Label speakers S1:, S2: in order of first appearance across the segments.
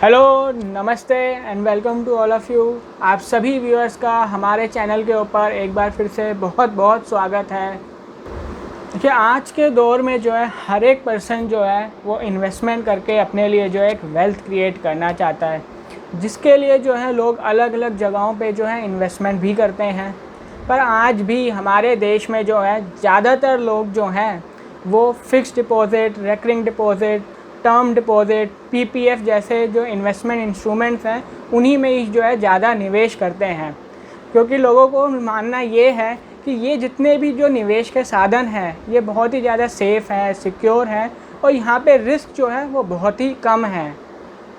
S1: Hello, namaste and welcome to all of you. आप सभी viewers का हमारे चैनल के ऊपर एक बार फिर से बहुत बहुत स्वागत है। देखिए, आज के दौर में जो है हर एक पर्सन जो है वो इन्वेस्टमेंट करके अपने लिए जो है एक वेल्थ क्रिएट करना चाहता है, जिसके लिए जो है लोग अलग अलग जगहों पे जो है इन्वेस्टमेंट भी करते हैं। पर आज भी हमारे देश में जो है ज़्यादातर लोग जो हैं वो fixed deposit, recurring deposit, term deposit, PPF जैसे जो इन्वेस्टमेंट इंस्ट्रूमेंट्स हैं उन्हीं में ही जो है ज़्यादा निवेश करते हैं, क्योंकि लोगों को मानना ये है कि ये जितने भी जो निवेश के साधन हैं ये बहुत ही ज़्यादा सेफ़ हैं, सिक्योर हैं और यहाँ पे रिस्क जो है वो बहुत ही कम है।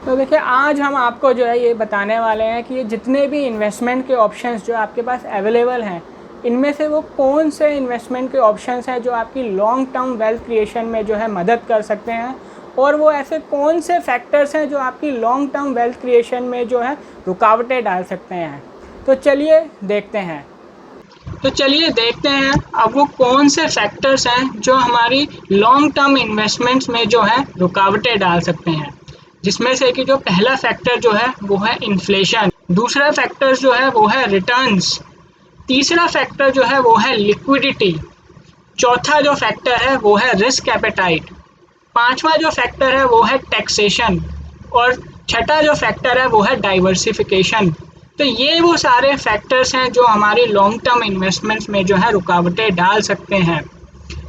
S1: तो देखिए, आज हम आपको जो है ये बताने वाले हैं कि ये जितने भी इन्वेस्टमेंट के ऑप्शंस जो आपके पास अवेलेबल हैं, इनमें से वो कौन से इन्वेस्टमेंट के ऑप्शंस हैं जो आपकी लॉन्ग टर्म वेल्थ क्रिएशन में जो है मदद कर सकते हैं, और वो ऐसे कौन से फैक्टर्स हैं जो आपकी लॉन्ग टर्म वेल्थ क्रिएशन में जो है रुकावटें डाल सकते हैं। तो चलिए देखते हैं। अब वो कौन से फैक्टर्स हैं जो हमारी लॉन्ग टर्म इन्वेस्टमेंट्स में जो है रुकावटें डाल सकते हैं, जिसमें से कि जो पहला फैक्टर जो है वो है इन्फ्लेशन, दूसरा फैक्टर जो है वो है रिटर्न्स, तीसरा फैक्टर जो है वो है लिक्विडिटी, चौथा जो फैक्टर है वो है रिस्क एपेटाइट, पांचवा जो फैक्टर है वो है टैक्सेशन, और छठा जो फैक्टर है वो है डाइवर्सिफिकेशन। तो ये वो सारे फैक्टर्स हैं जो हमारी लॉन्ग टर्म इन्वेस्टमेंट्स में जो है रुकावटें डाल सकते हैं।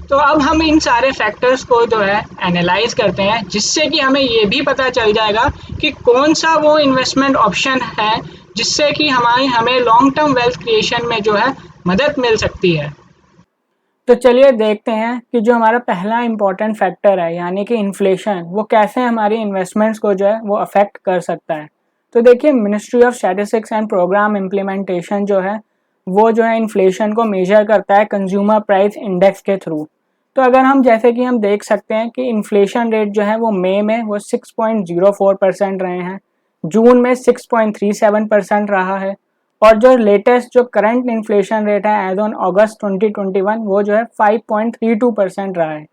S1: तो अब हम इन सारे फैक्टर्स को जो है एनालाइज करते हैं, जिससे कि हमें ये भी पता चल जाएगा कि कौन सा वो इन्वेस्टमेंट ऑप्शन है जिससे कि हमें लॉन्ग टर्म वेल्थ क्रिएशन में जो है मदद मिल सकती है। तो चलिए देखते हैं कि जो हमारा पहला इम्पॉर्टेंट फैक्टर है यानी कि इन्फ्लेशन, वो कैसे हमारी इन्वेस्टमेंट्स को जो है वो अफेक्ट कर सकता है। तो देखिए, ministry of statistics and programme implementation जो है वो जो है इन्फ्लेशन को मेजर करता है कंज्यूमर प्राइस इंडेक्स के थ्रू। तो अगर हम जैसे कि हम देख सकते हैं कि इन्फ्लेशन रेट जो है वो मई में वो 6.04% रहे हैं, जून में 6.37% रहा है, और जो लेटेस्ट जो करंट इन्फ्लेशन रेट है एज ऑन अगस्त 2021 वो जो है 5.32% रहा है।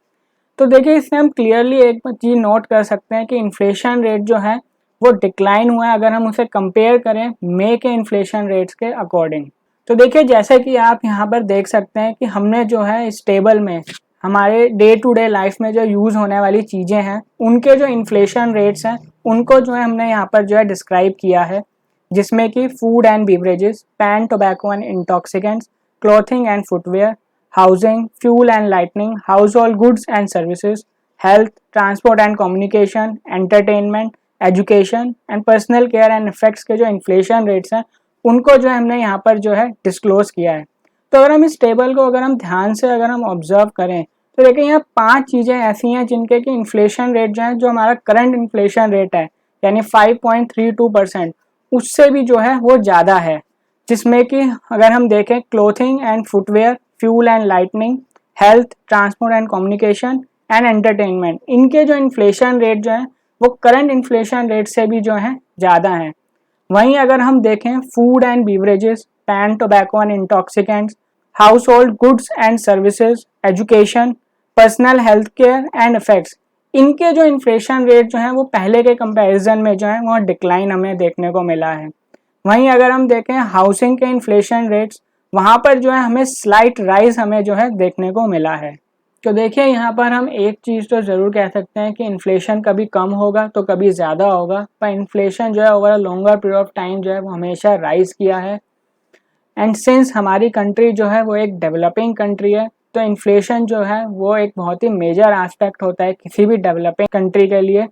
S1: तो देखिए, इससे हम क्लियरली एक चीज़ नोट कर सकते हैं कि इन्फ्लेशन रेट जो है वो डिक्लाइन हुआ है अगर हम उसे कंपेयर करें मई के इन्फ्लेशन रेट्स के अकॉर्डिंग। तो देखिए, जैसे कि आप यहाँ पर देख सकते हैं कि हमने जो है इस टेबल में हमारे डे टू डे लाइफ में जो यूज़ होने वाली चीज़ें हैं उनके जो इन्फ्लेशन रेट्स हैं उनको जो है हमने यहाँ पर जो है डिस्क्राइब किया है, जिसमें कि food and beverages, pan, tobacco and intoxicants, clothing and footwear, housing, fuel and lightning, house hold goods and services, health, transport and communication, entertainment, education and personal care and effects के जो inflation rates हैं उनको जो है हमने यहाँ पर जो है डिस्क्लोज किया है। तो अगर हम इस टेबल को अगर हम ध्यान से अगर हम ऑब्जर्व करें तो देखिए, यहाँ 5 चीज़ें ऐसी हैं जिनके कि इन्फ्लेशन रेट जो है, जो हमारा करंट इन्फ्लेशन रेट है यानी 5.32%, उससे भी जो है वो ज़्यादा है। जिसमें कि अगर हम देखें clothing and footwear, fuel and lightning, health, transport and communication and entertainment, इनके जो इन्फ्लेशन रेट जो है वो करंट इन्फ्लेशन रेट से भी जो है ज़्यादा है। वहीं अगर हम देखें food and beverages, pan, tobacco and intoxicants, house hold goods and services, education, personal health care and effects, इनके जो इन्फ्लेशन रेट जो है वो पहले के कंपैरिजन में जो है वो डिक्लाइन हमें देखने को मिला है। वहीं अगर हम देखें हाउसिंग के इन्फ्लेशन रेट्स, वहाँ पर जो है हमें स्लाइट राइज हमें जो है देखने को मिला है। तो देखिए, यहाँ पर हम एक चीज़ तो ज़रूर कह सकते हैं कि इन्फ्लेशन कभी कम होगा तो कभी ज़्यादा होगा, पर इन्फ्लेशन जो है over a longer period of time जो है वो हमेशा राइज किया है। एंड सिंस हमारी कंट्री जो है वो एक डेवलपिंग कंट्री है, तो इन्फ्लेशन जो है वो एक बहुत ही मेजर एस्पेक्ट होता है किसी भी डेवलपिंग कंट्री के लिए।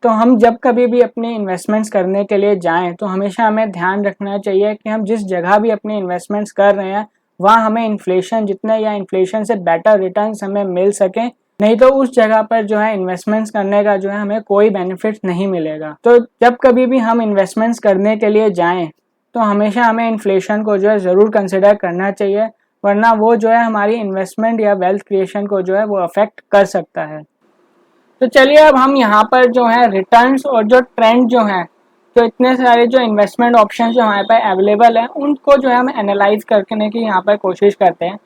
S1: तो हम जब कभी भी अपनी इन्वेस्टमेंट्स करने के लिए जाएं तो हमेशा हमें ध्यान रखना चाहिए कि हम जिस जगह भी अपनी इन्वेस्टमेंट्स कर रहे हैं वहाँ हमें इन्फ्लेशन जितने या इन्फ्लेशन से बेटर रिटर्न्स हमें मिल सकें, नहीं तो उस जगह पर जो है इन्वेस्टमेंट्स करने का जो है हमें कोई बेनिफिट नहीं मिलेगा। तो जब कभी भी हम इन्वेस्टमेंट्स करने के लिए जाएं तो हमेशा हमें इन्फ्लेशन को जो है ज़रूर कंसिडर करना चाहिए, वरना वो जो है हमारी इन्वेस्टमेंट या वेल्थ क्रिएशन को जो है वो अफेक्ट कर सकता है। तो चलिए, अब हम यहाँ पर जो है रिटर्न्स और जो ट्रेंड जो है, जो इतने सारे जो इन्वेस्टमेंट ऑप्शन जो हमारे पास अवेलेबल हैं उनको जो है हम एनालाइज करने की यहाँ पर कोशिश करते हैं।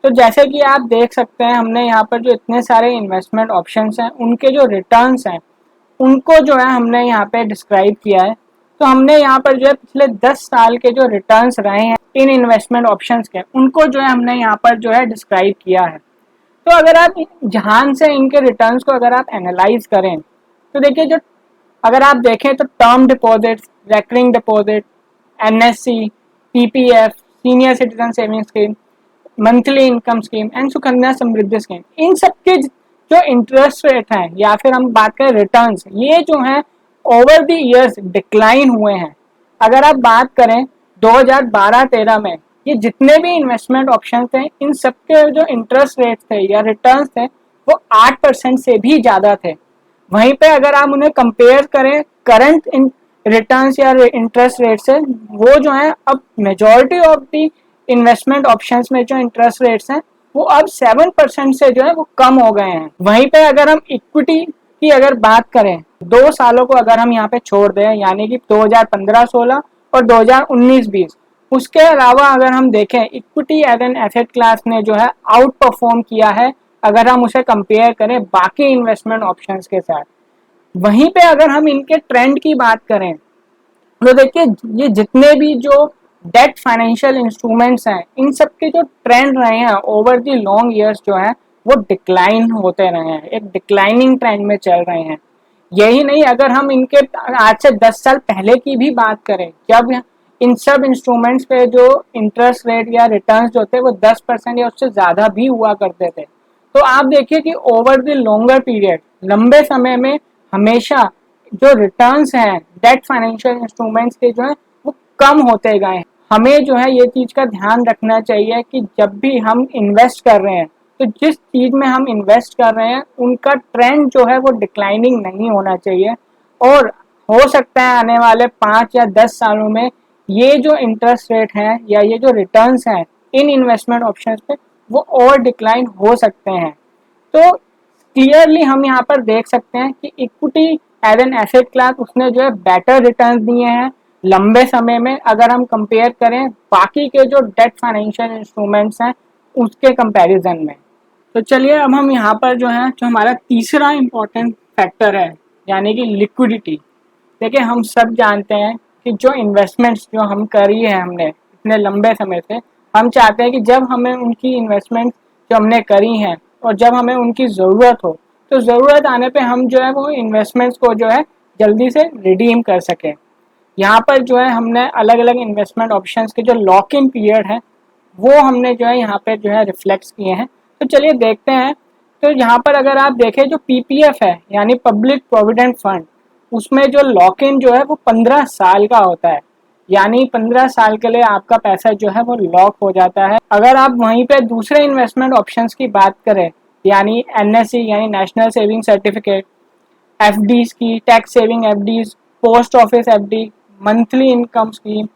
S1: तो जैसे कि आप देख सकते हैं हमने यहाँ पर जो इतने सारे इन्वेस्टमेंट ऑप्शंस हैं उनके जो रिटर्न्स हैं उनको जो है हमने यहाँ पे डिस्क्राइब किया है। तो हमने यहाँ पर जो है पिछले 10 साल के जो रिटर्न्स रहे हैं इन इन्वेस्टमेंट ऑप्शंस के, उनको जो है हमने यहाँ पर जो है डिस्क्राइब किया है। तो अगर आप ध्यान से इनके रिटर्न्स को अगर आप एनालाइज करें तो देखिए, जो अगर आप देखें तो term deposit, recurring deposit, NSC, PPF, senior citizen saving scheme, monthly income scheme and Sukanya Samriddhi scheme, इन सब के जो इंटरेस्ट रेट हैं या फिर हम बात करें रिटर्न्स, ये जो हैं ओवर द इयर्स डिक्लाइन हुए हैं। अगर आप बात करें 2012-13 में ये जितने भी इन्वेस्टमेंट ऑप्शन थे, इन सब के जो इंटरेस्ट रेट थे या रिटर्न्स थे वो 8% से भी ज़्यादा थे। वहीं पे अगर आप उन्हें कंपेयर करें करंट रिटर्न्स या इंटरेस्ट रेट से, वो जो है अब majority of the investment options में जो इंटरेस्ट रेट्स हैं वो अब 7% से जो है वो कम हो गए हैं। वहीं पे अगर हम इक्विटी की अगर बात करें, 2 सालों को अगर हम यहाँ पे छोड़ दें, यानी कि 2015-16 और 2019-20, उसके अलावा अगर हम देखें equity as an asset class ने जो है आउट परफॉर्म किया है अगर हम उसे कंपेयर करें बाकी इन्वेस्टमेंट ऑप्शंस के साथ। वहीं पे अगर हम इनके ट्रेंड की बात करें तो देखिए, ये जितने भी जो डेट फाइनेंशियल इंस्ट्रूमेंट्स हैं, इन सब के जो ट्रेंड रहे हैं ओवर दी लॉन्ग ईयर्स जो है वो डिक्लाइन होते रहे हैं, एक डिक्लाइनिंग ट्रेंड में चल रहे हैं। यही नहीं, अगर हम इनके आज से 10 साल पहले की भी बात करें, जब इन सब इंस्ट्रूमेंट्स पे जो इंटरेस्ट रेट या रिटर्न्स जो थे वो 10% या उससे ज़्यादा भी हुआ करते थे, तो आप देखिए कि ओवर द लॉन्गर पीरियड, लंबे समय में हमेशा जो रिटर्न्स हैं डेट फाइनेंशियल इंस्ट्रूमेंट्स के जो है वो कम होते गए हैं। हमें जो है ये चीज़ का ध्यान रखना चाहिए कि जब भी हम इन्वेस्ट कर रहे हैं तो जिस चीज़ में हम इन्वेस्ट कर रहे हैं उनका ट्रेंड जो है वो डिक्लाइनिंग नहीं होना चाहिए। और हो सकता है आने वाले 5 या 10 सालों में ये जो इंटरेस्ट रेट हैं या ये जो रिटर्न्स हैं इन इन्वेस्टमेंट ऑप्शंस पे वो और डिक्लाइन हो सकते हैं। तो क्लियरली हम यहाँ पर देख सकते हैं कि equity as an asset class उसने जो है बेटर रिटर्न्स दिए हैं लंबे समय में, अगर हम कंपेयर करें बाकी के जो डेट फाइनेंशियल इंस्ट्रूमेंट्स हैं उसके कंपैरिजन में। तो चलिए अब हम यहाँ पर जो है जो हमारा तीसरा इम्पोर्टेंट फैक्टर है यानी कि लिक्विडिटी। देखिए, हम सब जानते हैं कि जो इन्वेस्टमेंट्स जो हम करी है हमने इतने लंबे समय से, हम चाहते हैं कि जब हमें उनकी इन्वेस्टमेंट जो हमने करी हैं और जब हमें उनकी ज़रूरत हो तो ज़रूरत आने पे हम जो है वो इन्वेस्टमेंट्स को जो है जल्दी से रिडीम कर सकें। यहाँ पर जो है हमने अलग अलग इन्वेस्टमेंट ऑप्शंस के जो लॉक इन पीरियड है वो हमने जो है यहाँ पे जो है रिफ्लेक्ट किए हैं। तो चलिए देखते हैं। तो यहाँ पर अगर आप देखें जो पीपीएफ है यानी पब्लिक प्रोविडेंट फंड, उसमें जो लॉक इन जो है वो 15 साल का होता है, यानी 15 साल के लिए आपका पैसा जो है वो लॉक हो जाता है। अगर आप वहीं पे दूसरे इन्वेस्टमेंट ऑप्शंस की बात करें यानी एनएससी यानी नेशनल सेविंग सर्टिफिकेट, एफडीज की, tax saving FDs, post office FD, monthly income scheme,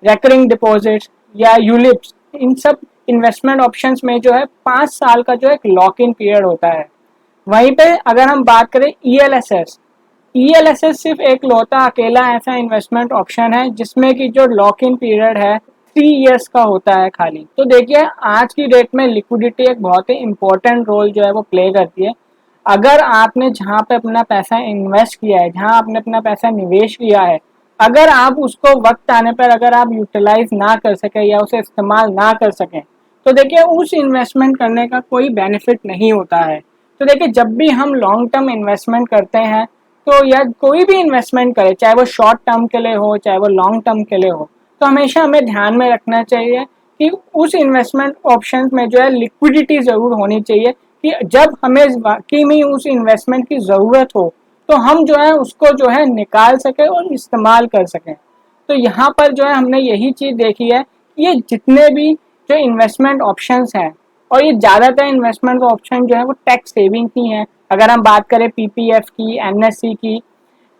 S1: recurring deposits या यूलिप्स, इन सब इन्वेस्टमेंट ऑप्शंस में जो है 5 साल का जो एक लॉक इन पीरियड होता है। वहीं पे अगर हम बात करें ईएलएसएस, ईएलएसएस सिर्फ एक लौता अकेला ऐसा इन्वेस्टमेंट ऑप्शन है जिसमें कि जो लॉक इन पीरियड है 3 इयर्स का होता है खाली। तो देखिए, आज की डेट में लिक्विडिटी एक बहुत ही इंपॉर्टेंट रोल जो है वो प्ले करती है। अगर आपने जहाँ पे अपना पैसा इन्वेस्ट किया है, जहाँ आपने अपना पैसा निवेश किया है, अगर आप उसको वक्त आने पर अगर आप यूटिलाइज ना कर सके या उसे इस्तेमाल ना कर सकें तो देखिए उस इन्वेस्टमेंट करने का कोई बेनिफिट नहीं होता है। तो देखिए, जब भी हम लॉन्ग टर्म इन्वेस्टमेंट करते हैं तो या कोई भी इन्वेस्टमेंट करें, चाहे वो शॉर्ट टर्म के लिए हो चाहे वो लॉन्ग टर्म के लिए हो, तो हमेशा हमें ध्यान में रखना चाहिए कि उस इन्वेस्टमेंट ऑप्शन में जो है लिक्विडिटी ज़रूर होनी चाहिए कि जब हमें वाकई में उस इन्वेस्टमेंट की ज़रूरत हो तो हम जो है उसको जो है निकाल सकें और इस्तेमाल कर सकें। तो यहाँ पर जो है हमने यही चीज़ देखी है कि ये जितने भी जो इन्वेस्टमेंट ऑप्शंस हैं और ये ज़्यादातर इन्वेस्टमेंट ऑप्शन जो है वो टैक्स सेविंग की हैं। अगर हम बात करें पीपीएफ की, एनएससी की,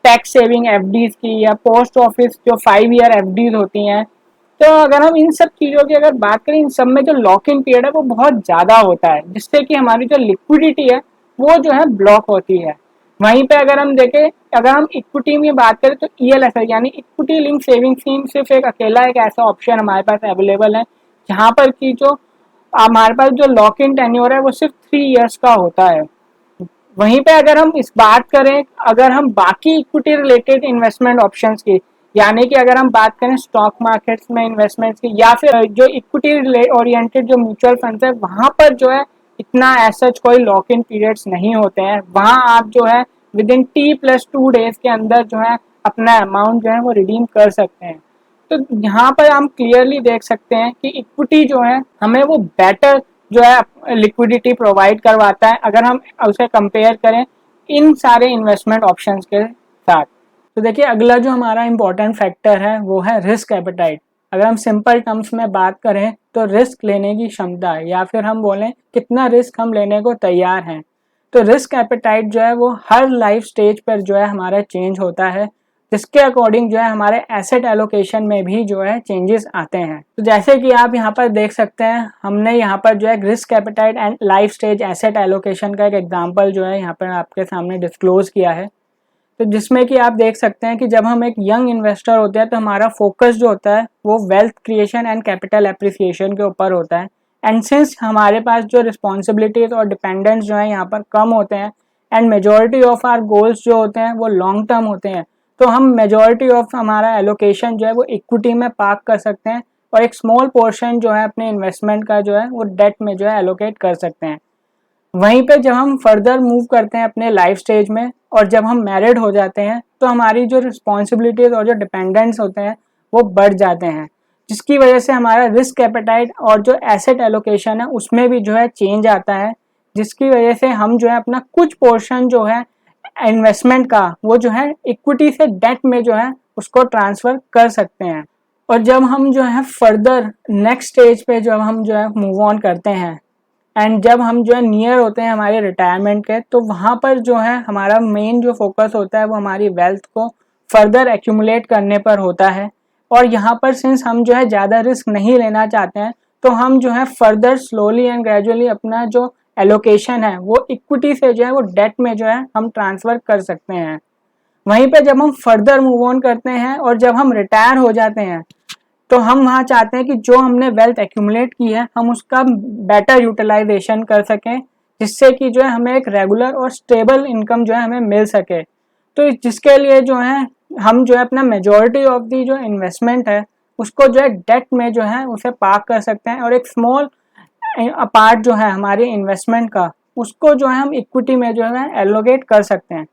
S1: टैक्स सेविंग एफडीज की या पोस्ट ऑफिस जो 5 ईयर एफडीज होती हैं, तो अगर हम इन सब चीज़ों की अगर बात करें, इन सब में जो लॉक इन पीरियड है वो बहुत ज़्यादा होता है जिससे कि हमारी जो लिक्विडिटी है वो जो है ब्लॉक होती है। वहीं पे अगर हम देखें, अगर हम इक्विटी में बात करें तो ईएलएसआई यानी इक्विटी लिंक सेविंग स्कीम सिर्फ एक अकेला एक ऐसा ऑप्शन हमारे पास अवेलेबल है जहाँ पर कि जो हमारे पास जो लॉक इन टेन्योर है वो सिर्फ 3 इयर्स का होता है। वहीं पे अगर हम इस बात करें, अगर हम बाकी इक्विटी रिलेटेड इन्वेस्टमेंट ऑप्शंस की, यानी कि अगर हम बात करें स्टॉक मार्केट्स में इन्वेस्टमेंट्स की या फिर जो इक्विटी ओरिएंटेड जो म्यूचुअल फंड्स है, वहां पर जो है इतना ऐसा कोई लॉक इन पीरियड्स नहीं होते हैं। वहां आप जो है विद इन T+2 डेज के अंदर जो है अपना अमाउंट जो है वो रिडीम कर सकते हैं। तो यहाँ पर हम क्लियरली देख सकते हैं कि इक्विटी जो है हमें वो बेटर जो है लिक्विडिटी प्रोवाइड करवाता है अगर हम उसे कंपेयर करें इन सारे इन्वेस्टमेंट ऑप्शंस के साथ। तो देखिए अगला जो हमारा इम्पोर्टेंट फैक्टर है वो है रिस्क एपेटाइट। अगर हम सिंपल टर्म्स में बात करें तो रिस्क लेने की क्षमता, या फिर हम बोलें कितना रिस्क हम लेने को तैयार हैं। तो रिस्क एपेटाइट जो है वो हर लाइफ स्टेज पर जो है हमारा चेंज होता है, जिसके अकॉर्डिंग जो है हमारे एसेट एलोकेशन में भी जो है चेंजेस आते हैं। तो जैसे कि आप यहाँ पर देख सकते हैं, हमने यहाँ पर जो है risk appetite and life stage asset allocation का एक एग्जांपल जो है यहाँ पर आपके सामने डिस्क्लोज किया है। तो जिसमें कि आप देख सकते हैं कि जब हम एक यंग इन्वेस्टर होते हैं तो हमारा फोकस जो होता है वो wealth creation and capital appreciation के ऊपर होता है। एंड सिंस हमारे पास जो रिस्पॉन्सिबिलिटीज और डिपेंडेंस जो है यहाँ पर कम होते हैं and majority of our goals जो होते हैं वो लॉन्ग टर्म होते हैं, तो हम मेजॉरिटी ऑफ हमारा एलोकेशन जो है वो इक्विटी में पार्क कर सकते हैं और एक स्मॉल पोर्शन जो है अपने इन्वेस्टमेंट का जो है वो डेट में जो है एलोकेट कर सकते हैं। वहीं पे जब हम फर्दर मूव करते हैं अपने लाइफ स्टेज में और जब हम मैरिड हो जाते हैं तो हमारी जो रिस्पॉन्सिबिलिटीज और जो डिपेंडेंट्स होते हैं वो बढ़ जाते हैं, जिसकी वजह से हमारा रिस्क एपेटाइट और जो एसेट एलोकेशन है उसमें भी जो है चेंज आता है, जिसकी वजह से हम जो है अपना कुछ पोर्शन जो है इन्वेस्टमेंट का वो जो है इक्विटी से डेट में जो है उसको ट्रांसफर कर सकते हैं। और जब हम जो है फर्दर नेक्स्ट स्टेज पे जब हम जो है मूव ऑन करते हैं एंड जब हम जो है नियर होते हैं हमारे रिटायरमेंट के, तो वहाँ पर जो है हमारा मेन जो फोकस होता है वो हमारी वेल्थ को फर्दर एक्यूमुलेट करने पर होता है। और यहाँ पर सिंस हम जो है ज़्यादा रिस्क नहीं लेना चाहते हैं तो हम जो है फर्दर स्लोली एंड ग्रेजुअली अपना जो एलोकेशन है वो इक्विटी से जो है वो डेट में जो है हम ट्रांसफ़र कर सकते हैं। वहीं पे जब हम फर्दर मूव ऑन करते हैं और जब हम रिटायर हो जाते हैं तो हम वहाँ चाहते हैं कि जो हमने वेल्थ एक्यूमुलेट की है हम उसका बेटर यूटिलाइजेशन कर सकें, जिससे कि जो है हमें एक रेगुलर और स्टेबल इनकम जो है हमें मिल सके। तो जिसके लिए जो है हम जो है अपना मेजॉरिटी ऑफ दी जो इन्वेस्टमेंट है उसको जो है डेट में जो है उसे पार्क कर सकते हैं और एक स्मॉल पार्ट जो है हमारी इन्वेस्टमेंट का उसको जो है हम इक्विटी में जो है एलोकेट कर सकते हैं।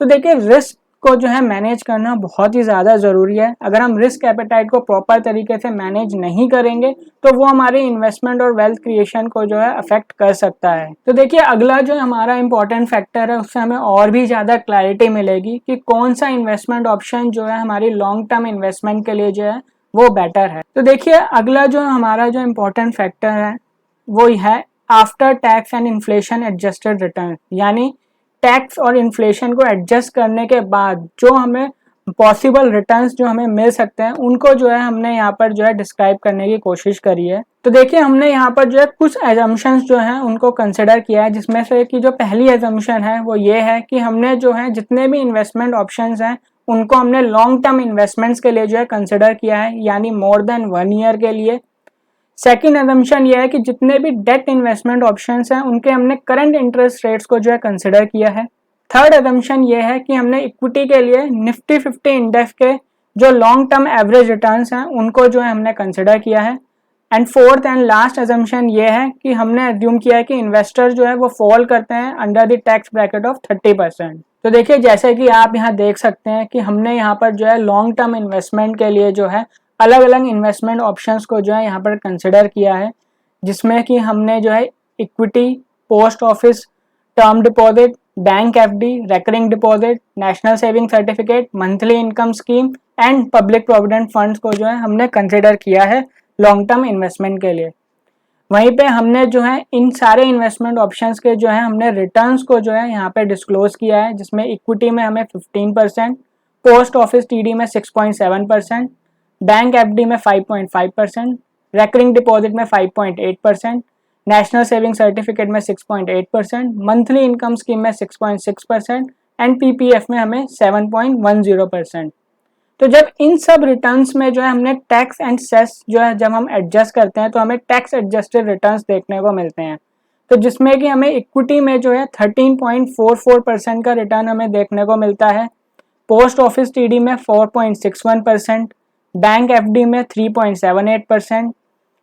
S1: तो देखिए रिस्क को जो है मैनेज करना बहुत ही ज़्यादा ज़रूरी है। अगर हम रिस्क एपेटाइट को प्रॉपर तरीके से मैनेज नहीं करेंगे तो वो हमारे इन्वेस्टमेंट और वेल्थ क्रिएशन को जो है अफेक्ट कर सकता है। तो देखिए अगला जो हमारा इंपॉर्टेंट फैक्टर है उससे हमें और भी ज़्यादा क्लैरिटी मिलेगी कि कौन सा इन्वेस्टमेंट ऑप्शन जो है हमारी लॉन्ग टर्म इन्वेस्टमेंट के लिए जो है वो बेटर है। तो देखिए अगला जो हमारा जो इम्पोर्टेंट फैक्टर है वो है after tax and inflation adjusted return, यानी टैक्स और इन्फ्लेशन को एडजस्ट करने के बाद जो हमें पॉसिबल रिटर्न्स जो हमें मिल सकते हैं उनको जो है हमने यहाँ पर जो है डिस्क्राइब करने की कोशिश करी है। तो देखिए हमने यहाँ पर जो है कुछ एजम्पशंस जो हैं उनको कंसिडर किया है, जिसमें से कि जो पहली एजम्पशन है वो ये है कि हमने जो है जितने भी इन्वेस्टमेंट ऑप्शंस हैं उनको हमने लॉन्ग टर्म इन्वेस्टमेंट्स के लिए जो है कंसिडर किया है, यानी मोर देन 1 ईयर के लिए। सेकेंड एजम्पशन ये है कि जितने भी डेट इन्वेस्टमेंट ऑप्शंस हैं उनके हमने करंट इंटरेस्ट रेट्स को जो है कंसिडर किया है। थर्ड एजम्पशन ये है कि हमने इक्विटी के लिए निफ्टी 50 इंडेक्स के जो लॉन्ग टर्म एवरेज रिटर्न्स हैं उनको जो है हमने कंसिडर किया है। And fourth and last assumption ये है कि हमने एज्यूम किया है कि इन्वेस्टर जो है वो फॉल करते हैं under the tax bracket of 30%। तो देखिए जैसे कि आप यहाँ देख सकते हैं कि हमने यहाँ पर जो है लॉन्ग टर्म इन्वेस्टमेंट के लिए जो है अलग अलग इन्वेस्टमेंट ऑप्शंस को जो है यहाँ पर कंसिडर किया है, जिसमें कि हमने जो है equity, post office, term deposit, bank FD, recurring deposit, national saving certificate, monthly income scheme and public provident funds को जो है हमने कंसिडर किया है लॉन्ग टर्म इन्वेस्टमेंट के लिए। वहीं पे हमने जो है इन सारे इन्वेस्टमेंट ऑप्शंस के जो है हमने रिटर्न्स को जो है यहाँ पे डिस्क्लोज किया है, जिसमें इक्विटी में हमें 15%, पोस्ट ऑफिस टीडी में 6.7%, बैंक एफडी में 5.5%, रेकरिंग डिपॉजिट में 5.8%, नेशनल सेविंग सर्टिफिकेट में 6.8%, मंथली इनकम स्कीम में 6.6% एंड पीपीएफ में हमें 7.10%। तो जब इन सब रिटर्न्स में जो है हमने टैक्स एंड सेस जो है जब हम एडजस्ट करते हैं तो हमें टैक्स एडजस्टेड रिटर्न्स देखने को मिलते हैं। तो जिसमें कि हमें इक्विटी में जो है 13.44% का रिटर्न हमें देखने को मिलता है, पोस्ट ऑफिस टीडी में 4.61%, बैंक एफडी में 3.78%,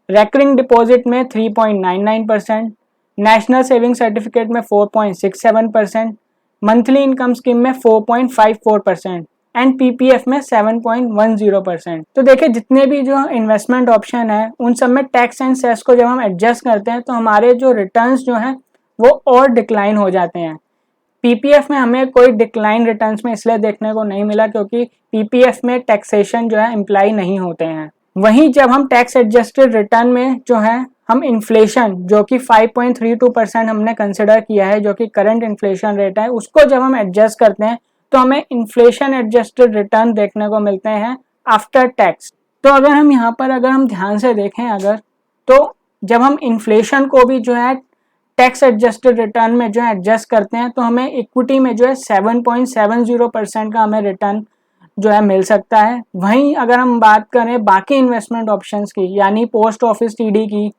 S1: रेकरिंग डिपॉजिट में 3.99%, नेशनल सेविंग सर्टिफिकेट में 4.67%, मंथली इनकम स्कीम में 4.54% एंड पीपीएफ में 7.10%। तो देखिए जितने भी जो इन्वेस्टमेंट ऑप्शन है उन सब में टैक्स एंड सेस को जब हम एडजस्ट करते हैं तो हमारे जो रिटर्न्स जो हैं वो और डिक्लाइन हो जाते हैं। पीपीएफ में हमें कोई डिक्लाइन रिटर्न्स में इसलिए देखने को नहीं मिला क्योंकि पीपीएफ में टैक्सेशन जो है इम्प्लाई नहीं होते हैं। वहीं जब हम टैक्स एडजस्टेड रिटर्न में जो है हम इन्फ्लेशन जो कि 5.32% हमने कंसिडर किया है, जो कि करंट इन्फ्लेशन रेट है, उसको जब हम एडजस्ट करते हैं तो हमें इन्फ्लेशन एडजस्टेड रिटर्न देखने को मिलते हैं आफ्टर टैक्स। तो अगर हम यहाँ पर अगर हम ध्यान से देखें अगर, तो जब हम इन्फ्लेशन को भी जो है टैक्स एडजस्टेड रिटर्न में जो है एडजस्ट करते हैं तो हमें इक्विटी में जो है 7.70% का हमें रिटर्न जो है मिल सकता है। वहीं अगर हम बात करें बाकी इन्वेस्टमेंट ऑप्शंस की, यानी पोस्ट ऑफिस टीडी की,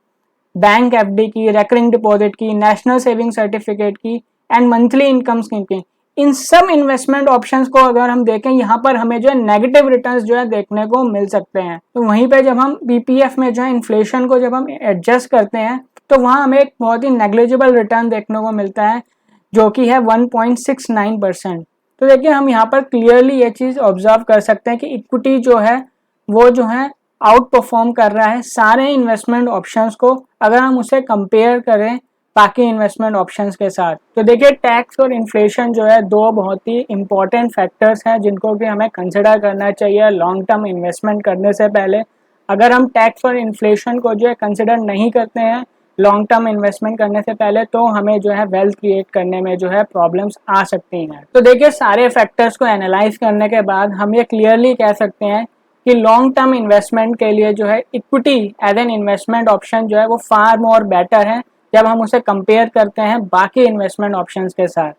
S1: बैंक एफडी की, रेकरिंग डिपॉजिट की, नेशनल सेविंग सर्टिफिकेट की एंड मंथली इनकम स्कीम की, इन सब इन्वेस्टमेंट ऑप्शंस को अगर हम देखें यहाँ पर हमें जो है नेगेटिव रिटर्न्स जो है देखने को मिल सकते हैं। तो वहीं पे जब हम पीपीएफ में जो है इन्फ्लेशन को जब हम एडजस्ट करते हैं तो वहाँ हमें एक बहुत ही नेग्लिजिबल रिटर्न देखने को मिलता है जो कि है 1.69%। तो देखिए हम यहाँ पर क्लियरली ये चीज़ ऑब्जर्व कर सकते हैं कि इक्विटी जो है वो जो है आउट परफॉर्म कर रहा है सारे इन्वेस्टमेंट ऑप्शंस को, अगर हम उसे कंपेयर करें बाकी इन्वेस्टमेंट ऑप्शंस के साथ। तो देखिए टैक्स और इन्फ्लेशन जो है दो बहुत ही इंपॉर्टेंट फैक्टर्स हैं जिनको कि हमें कंसिडर करना चाहिए लॉन्ग टर्म इन्वेस्टमेंट करने से पहले। अगर हम टैक्स और इन्फ्लेशन को जो है कंसिडर नहीं करते हैं लॉन्ग टर्म इन्वेस्टमेंट करने से पहले तो हमें जो है वेल्थ क्रिएट करने में जो है प्रॉब्लम्स आ सकती हैं। तो देखिए सारे फैक्टर्स को एनालाइज करने के बाद हम ये क्लियरली कह सकते हैं कि लॉन्ग टर्म इन्वेस्टमेंट के लिए जो है equity as an investment option जो है वो फार मोर बेटर है जब हम उसे कंपेयर करते हैं बाकी इन्वेस्टमेंट ऑप्शंस के साथ।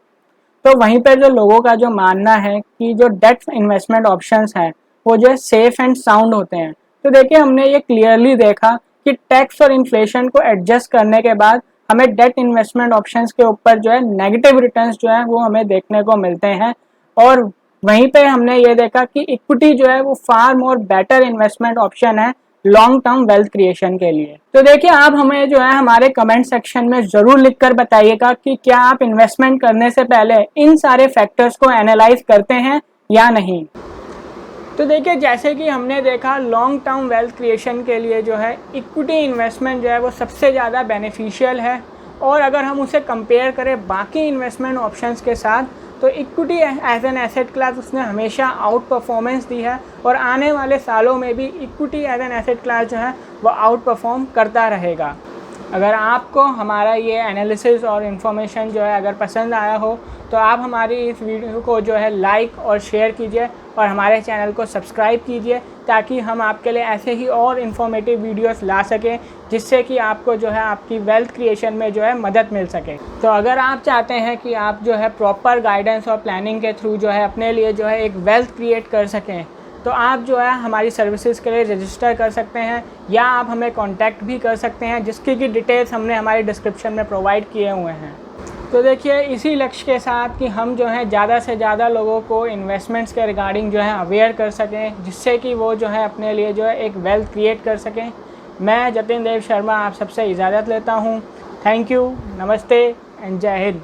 S1: तो वहीं पर जो लोगों का जो मानना है कि जो डेट इन्वेस्टमेंट ऑप्शंस हैं वो जो है सेफ एंड साउंड होते हैं। तो देखिए हमने ये क्लियरली देखा कि टैक्स और इन्फ्लेशन को एडजस्ट करने के बाद हमें डेट इन्वेस्टमेंट ऑप्शंस के ऊपर जो है नेगेटिव रिटर्न्स जो है वो हमें देखने को मिलते हैं, और वहीं पे हमने ये देखा कि इक्विटी जो है वो फार मोर बेटर इन्वेस्टमेंट ऑप्शन है लॉन्ग टर्म वेल्थ क्रिएशन के लिए। तो देखिए आप हमें जो है हमारे कमेंट सेक्शन में जरूर लिखकर बताइएगा कि क्या आप इन्वेस्टमेंट करने से पहले इन सारे फैक्टर्स को एनालाइज करते हैं या नहीं। तो देखिए जैसे कि हमने देखा लॉन्ग टर्म वेल्थ क्रिएशन के लिए जो है इक्विटी इन्वेस्टमेंट जो है वो सबसे ज़्यादा बेनिफिशियल है, और अगर हम उसे कंपेयर करें बाकी इन्वेस्टमेंट ऑप्शंस के साथ तो equity as an asset class उसने हमेशा आउट परफॉर्मेंस दी है, और आने वाले सालों में भी equity as an asset class जो है वो आउट परफॉर्म करता रहेगा। अगर आपको हमारा ये एनालिसिस और इन्फॉर्मेशन जो है अगर पसंद आया हो तो आप हमारी इस वीडियो को जो है लाइक और शेयर कीजिए और हमारे चैनल को सब्सक्राइब कीजिए ताकि हम आपके लिए ऐसे ही और इन्फॉर्मेटिव वीडियोस ला सकें जिससे कि आपको जो है आपकी वेल्थ क्रिएशन में जो है मदद मिल सके। तो अगर आप चाहते हैं कि आप जो है प्रॉपर गाइडेंस और प्लानिंग के थ्रू जो है अपने लिए जो है एक वेल्थ क्रिएट कर सकें तो आप जो है हमारी सर्विसेज के लिए रजिस्टर कर सकते हैं, या आप हमें कांटेक्ट भी कर सकते हैं जिसकी की डिटेल्स हमने हमारी डिस्क्रिप्शन में प्रोवाइड किए हुए हैं। तो देखिए इसी लक्ष्य के साथ कि हम जो है ज़्यादा से ज़्यादा लोगों को इन्वेस्टमेंट्स के रिगार्डिंग जो है अवेयर कर सकें जिससे कि वो जो है अपने लिए जो है एक वेल्थ क्रिएट कर सकें, मैं जतिन देव शर्मा आप सबसे इजाज़त लेता हूँ। थैंक यू, नमस्ते एंड जय हिंद।